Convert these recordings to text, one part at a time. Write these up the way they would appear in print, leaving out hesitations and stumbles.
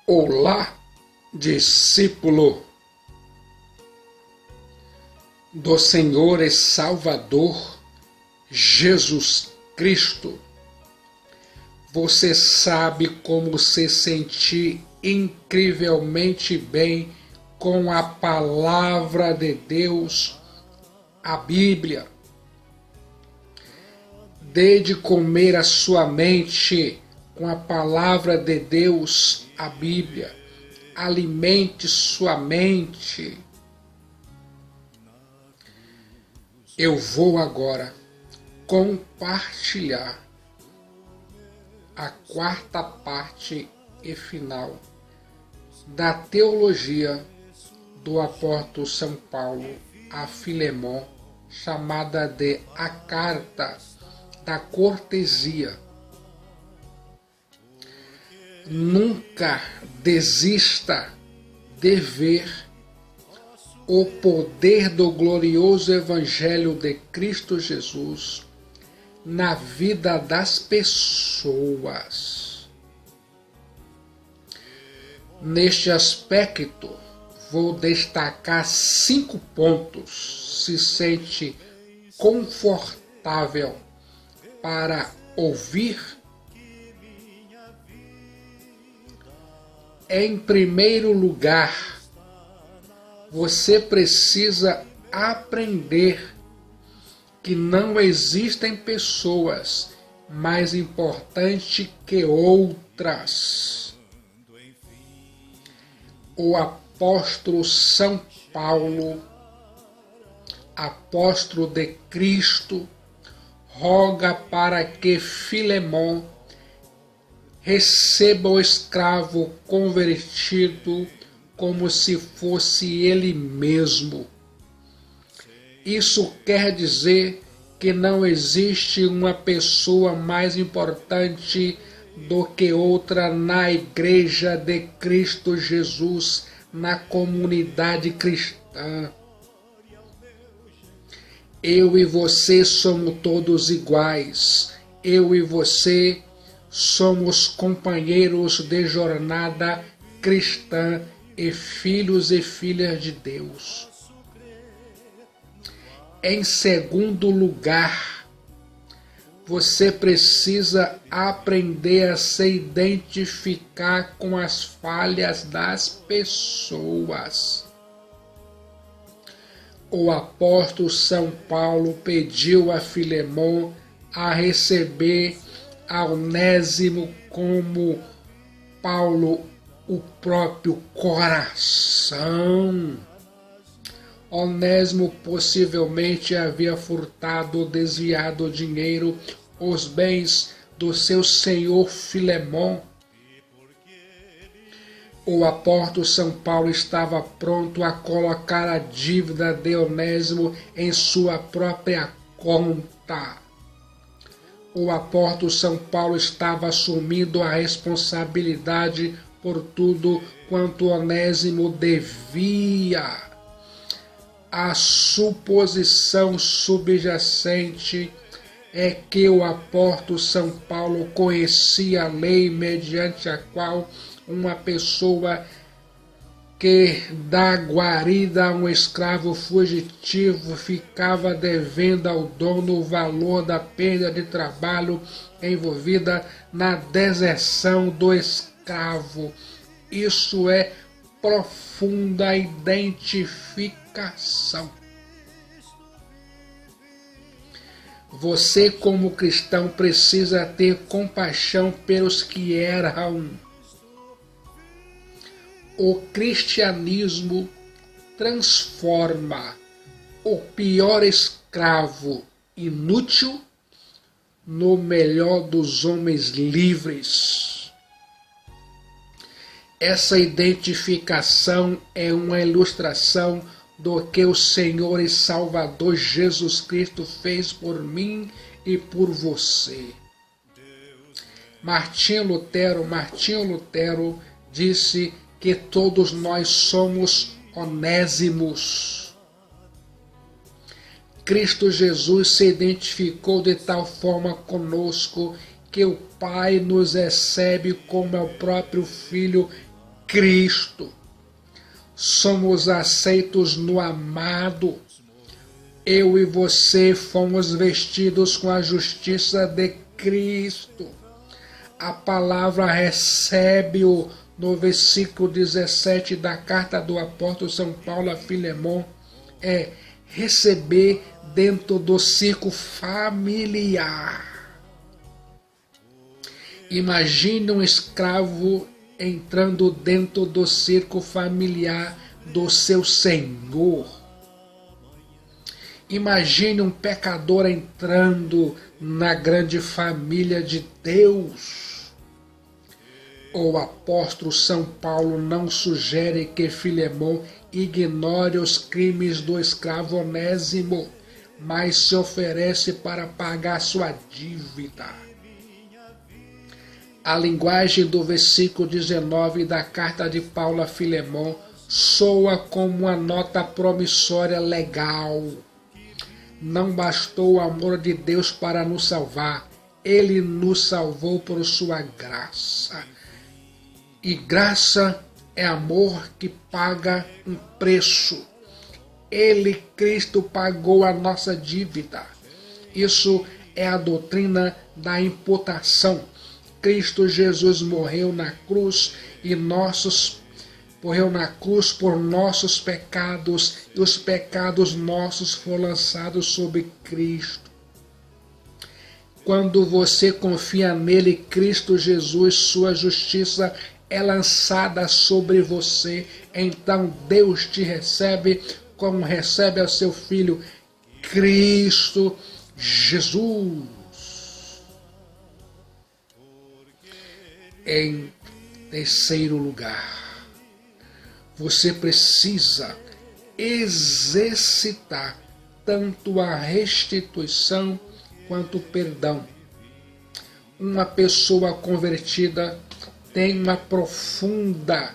Olá, discípulo do Senhor e Salvador Jesus Cristo. Você sabe como se sentir incrivelmente bem com a palavra de Deus, a Bíblia. Dê de comer a sua mente com a palavra de Deus, a Bíblia. Alimente sua mente. Eu vou agora compartilhar a quarta parte e final da teologia do apóstolo São Paulo a Filemon, chamada de a Carta da Cortesia. Nunca desista de ver o poder do glorioso Evangelho de Cristo Jesus na vida das pessoas. Neste aspecto, vou destacar 5 pontos. Se sente confortável para ouvir? Em primeiro lugar, você precisa aprender que não existem pessoas mais importantes que outras. O apóstolo São Paulo, apóstolo de Cristo, roga para que Filemon receba o escravo convertido como se fosse ele mesmo. Isso quer dizer que não existe uma pessoa mais importante do que outra na Igreja de Cristo Jesus, na comunidade cristã. Eu e você somos todos iguais. Eu e você somos companheiros de jornada cristã e filhos e filhas de Deus. Em segundo lugar, você precisa aprender a se identificar com as falhas das pessoas. O apóstolo São Paulo pediu a Filemon a receber a Onésimo como Paulo, o próprio coração. Onésimo possivelmente havia furtado ou desviado o dinheiro, os bens do seu senhor Filemon. O apóstolo São Paulo estava pronto a colocar a dívida de Onésimo em sua própria conta. O apóstolo São Paulo estava assumindo a responsabilidade por tudo quanto Onésimo devia. A suposição subjacente é que o apóstolo São Paulo conhecia a lei mediante a qual uma pessoa que dá guarida a um escravo fugitivo ficava devendo ao dono o valor da perda de trabalho envolvida na deserção do escravo. Isso é profunda identificação. Você, como cristão, precisa ter compaixão pelos que erram. O cristianismo transforma o pior escravo inútil no melhor dos homens livres. Essa identificação é uma ilustração do que o Senhor e Salvador Jesus Cristo fez por mim e por você. Martinho Lutero disse que todos nós somos onésimos. Cristo Jesus se identificou de tal forma conosco que o Pai nos recebe como é o próprio Filho Cristo. Somos aceitos no amado. Eu e você fomos vestidos com a justiça de Cristo. A palavra recebe-o no versículo 17 da carta do apóstolo São Paulo a Filemon, é receber dentro do círculo familiar. Imagine um escravo entrando dentro do círculo familiar do seu Senhor. Imagine um pecador entrando na grande família de Deus. O apóstolo São Paulo não sugere que Filemon ignore os crimes do escravo Onésimo, mas se oferece para pagar sua dívida. A linguagem do versículo 19 da carta de Paulo a Filemon soa como uma nota promissória legal. Não bastou o amor de Deus para nos salvar, Ele nos salvou por sua graça. E graça é amor que paga um preço. Ele, Cristo, pagou a nossa dívida. Isso é a doutrina da imputação. Cristo Jesus morreu na cruz morreu na cruz por nossos pecados, e os pecados nossos foram lançados sobre Cristo. Quando você confia nele, Cristo Jesus, sua justiça é lançada sobre você, então Deus te recebe como recebe ao seu Filho, Cristo Jesus. Em terceiro lugar, você precisa exercitar tanto a restituição quanto o perdão. Uma pessoa convertida tem uma profunda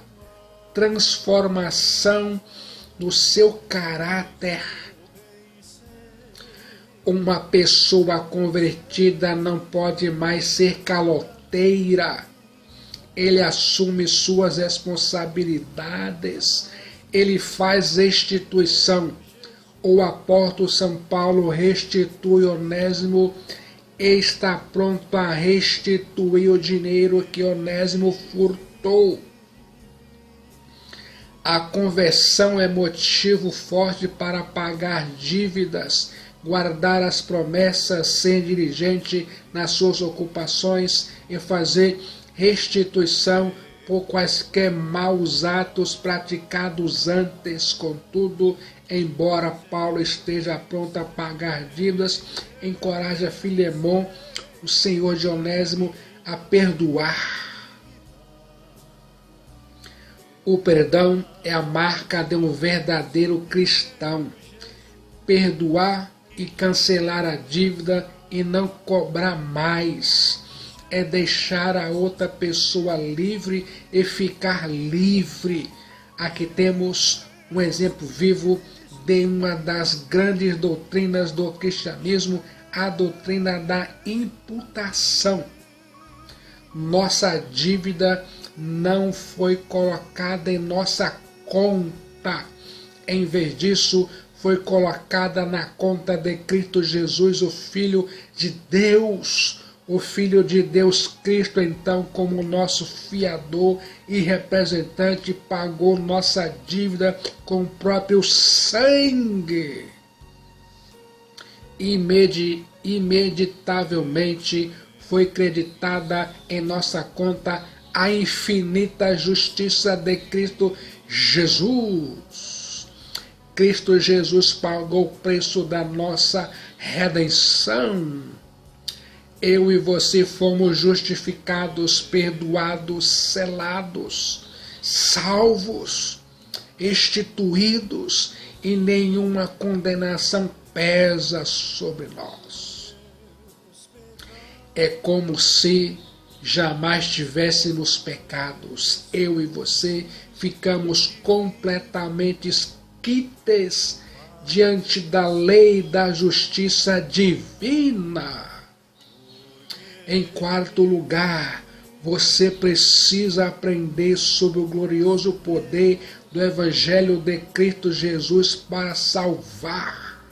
transformação no seu caráter. Uma pessoa convertida não pode mais ser caloteira. Ele assume suas responsabilidades. Ele faz restituição. O apóstolo São Paulo restitui Onésimo e está pronto a restituir o dinheiro que Onésimo furtou. A conversão é motivo forte para pagar dívidas, guardar as promessas, ser diligente nas suas ocupações e fazer restituição por quaisquer maus atos praticados antes. Contudo, embora Paulo esteja pronto a pagar dívidas, encoraja Filemon, o senhor de Onésimo, a perdoar. O perdão é a marca de um verdadeiro cristão. Perdoar e cancelar a dívida e não cobrar mais é deixar a outra pessoa livre e ficar livre. Aqui temos um exemplo vivo de uma das grandes doutrinas do cristianismo, a doutrina da imputação. Nossa dívida não foi colocada em nossa conta. Em vez disso, foi colocada na conta de Cristo Jesus, o Filho de Deus. O Filho de Deus, Cristo, então, como nosso fiador e representante, pagou nossa dívida com o próprio sangue. Imeditavelmente foi creditada em nossa conta a infinita justiça de Cristo Jesus. Cristo Jesus pagou o preço da nossa redenção. Eu e você fomos justificados, perdoados, selados, salvos, instituídos, e nenhuma condenação pesa sobre nós. É como se jamais tivéssemos pecados. Eu e você ficamos completamente quites diante da lei da justiça divina. Em quarto lugar, Você precisa aprender sobre o glorioso poder do Evangelho de Cristo Jesus para salvar.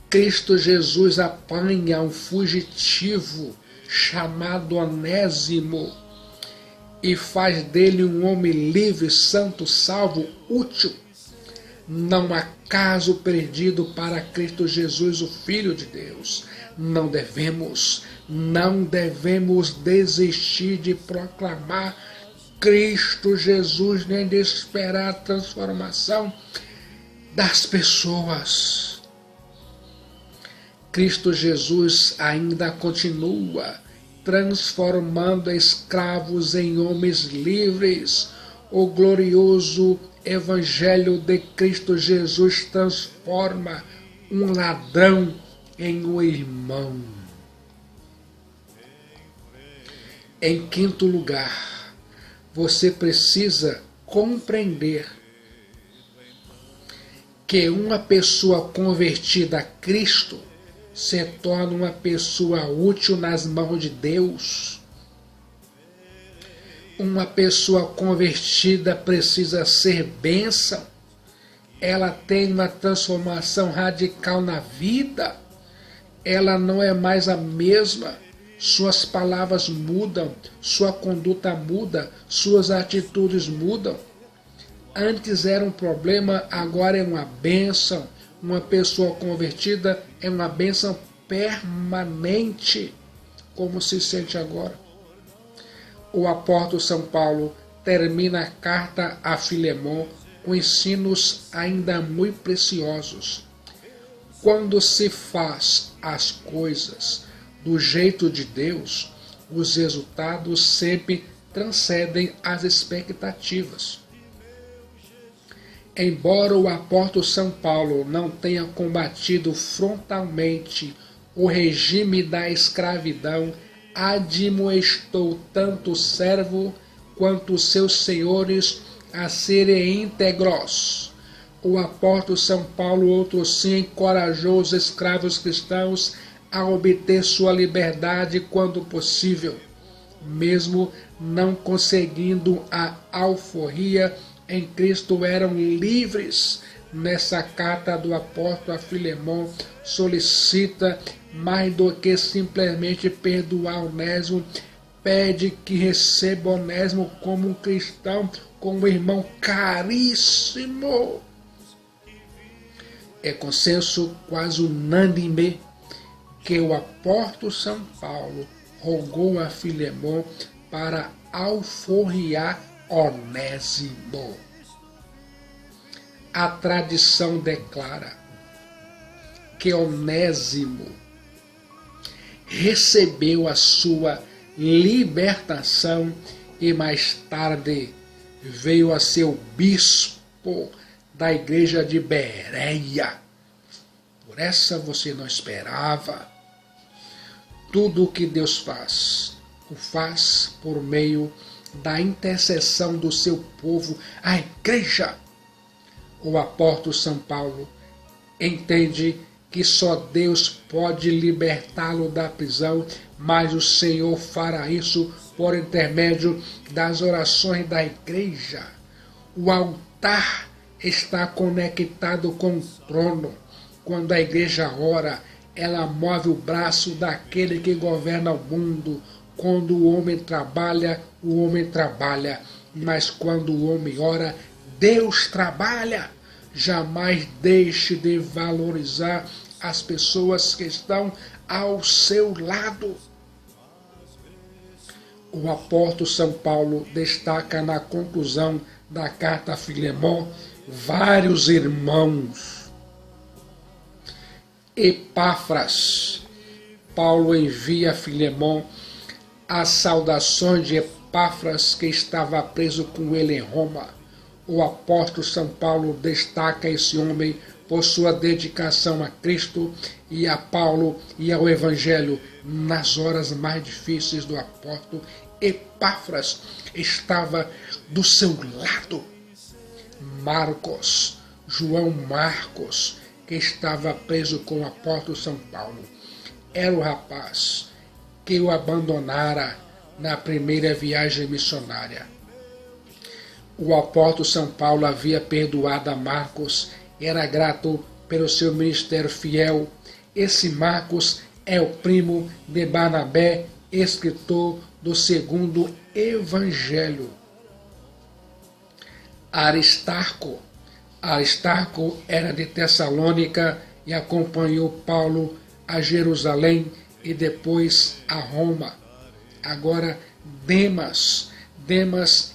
Cristo Jesus apanha um fugitivo chamado Onésimo e faz dele um homem livre, santo, salvo, útil. Não há caso perdido para Cristo Jesus, o Filho de Deus. Não devemos desistir de proclamar Cristo Jesus, nem de esperar a transformação das pessoas. Cristo Jesus ainda continua transformando escravos em homens livres. O glorioso Evangelho de Cristo Jesus transforma um ladrão em um irmão. Em quinto lugar, você precisa compreender que uma pessoa convertida a Cristo se torna uma pessoa útil nas mãos de Deus. Uma pessoa convertida precisa ser bênção. Ela tem uma transformação radical na vida. Ela não é mais a mesma. Suas palavras mudam, sua conduta muda, suas atitudes mudam. Antes era um problema, agora é uma bênção. Uma pessoa convertida é uma bênção permanente. Como se sente agora? O apóstolo São Paulo termina a carta a Filemon com ensinos ainda muito preciosos. Quando se faz as coisas do jeito de Deus, os resultados sempre transcendem as expectativas. Embora o apóstolo São Paulo não tenha combatido frontalmente o regime da escravidão, admoestou tanto o servo quanto os seus senhores a serem íntegros. O apóstolo São Paulo, outro sim, encorajou os escravos cristãos a obter sua liberdade quando possível, mesmo não conseguindo a alforria em Cristo eram livres. Nessa carta do apóstolo a Filemon solicita mais do que simplesmente perdoar Onésimo, pede que receba Onésimo como um cristão, como um irmão caríssimo. É consenso quase unânime que o apóstolo São Paulo rogou a Filemon para alforriar Onésimo. A tradição declara que Onésimo recebeu a sua libertação e mais tarde veio a ser o bispo da igreja de Bereia. Por essa você não esperava. Tudo o que Deus faz, o faz por meio da intercessão do seu povo, a igreja. O apóstolo São Paulo entende que só Deus pode libertá-lo da prisão, mas o Senhor fará isso por intermédio das orações da igreja. O altar está conectado com o trono. Quando a igreja ora, ela move o braço daquele que governa o mundo. Quando o homem trabalha, mas quando o homem ora, Deus trabalha. Jamais deixe de valorizar as pessoas que estão ao seu lado. O apóstolo São Paulo destaca na conclusão da carta a Filemon vários irmãos. Epáfras. Paulo envia a Filemon as saudações de Epáfras, que estava preso com ele em Roma. O apóstolo São Paulo destaca esse homem por sua dedicação a Cristo e a Paulo e ao Evangelho nas horas mais difíceis do apóstolo. Epáfras estava do seu lado. João Marcos, que estava preso com o apóstolo São Paulo, era o rapaz que o abandonara na primeira viagem missionária. O apóstolo São Paulo havia perdoado a Marcos, era grato pelo seu ministério fiel. Esse Marcos é o primo de Barnabé, escritor do segundo Evangelho. Aristarco era de Tessalônica e acompanhou Paulo a Jerusalém e depois a Roma. Agora, Demas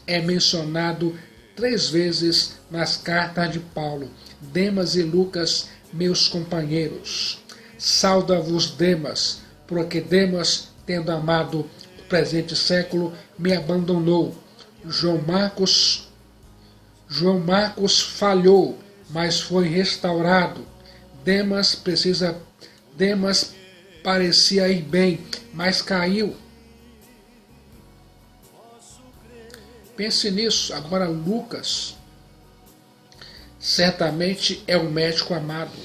é mencionado 3 vezes nas cartas de Paulo. Demas e Lucas, meus companheiros. Sauda-vos, Demas, porque Demas, tendo amado o presente século, me abandonou. João Marcos falhou, mas foi restaurado. Demas parecia ir bem, mas caiu. Pense nisso. Agora, Lucas certamente é um médico amado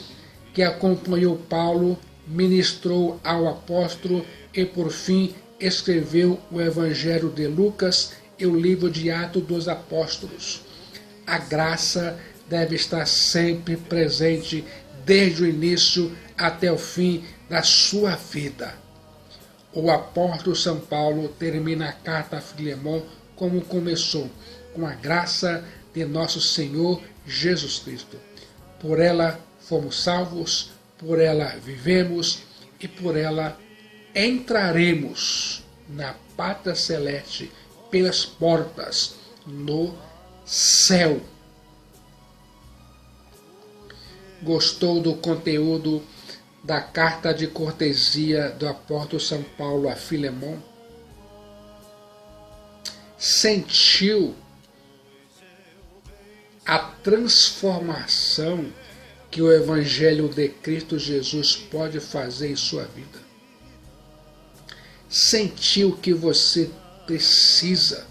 que acompanhou Paulo, ministrou ao apóstolo e, por fim, escreveu o Evangelho de Lucas e o livro de Atos dos Apóstolos. A graça deve estar sempre presente, desde o início até o fim da sua vida. O apóstolo São Paulo termina a carta a Filemon como começou, com a graça de nosso Senhor Jesus Cristo. Por ela fomos salvos, por ela vivemos e por ela entraremos na pátria celeste pelas portas no céu. Gostou do conteúdo da carta de cortesia do apóstolo São Paulo a Filemon? Sentiu a transformação que o Evangelho de Cristo Jesus pode fazer em sua vida? Sentiu que você precisa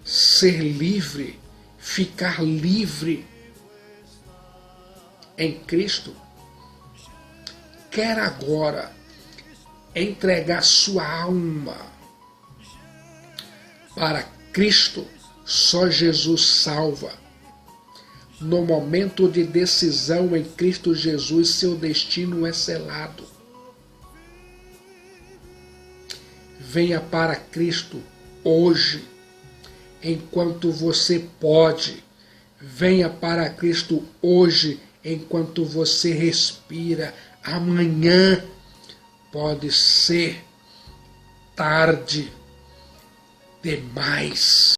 ser livre, ficar livre em Cristo? Quer agora entregar sua alma para Cristo? Só Jesus salva. No momento de decisão em Cristo Jesus, seu destino é selado. Venha para Cristo hoje, enquanto você pode. Venha para Cristo hoje, enquanto você respira. Amanhã pode ser tarde demais.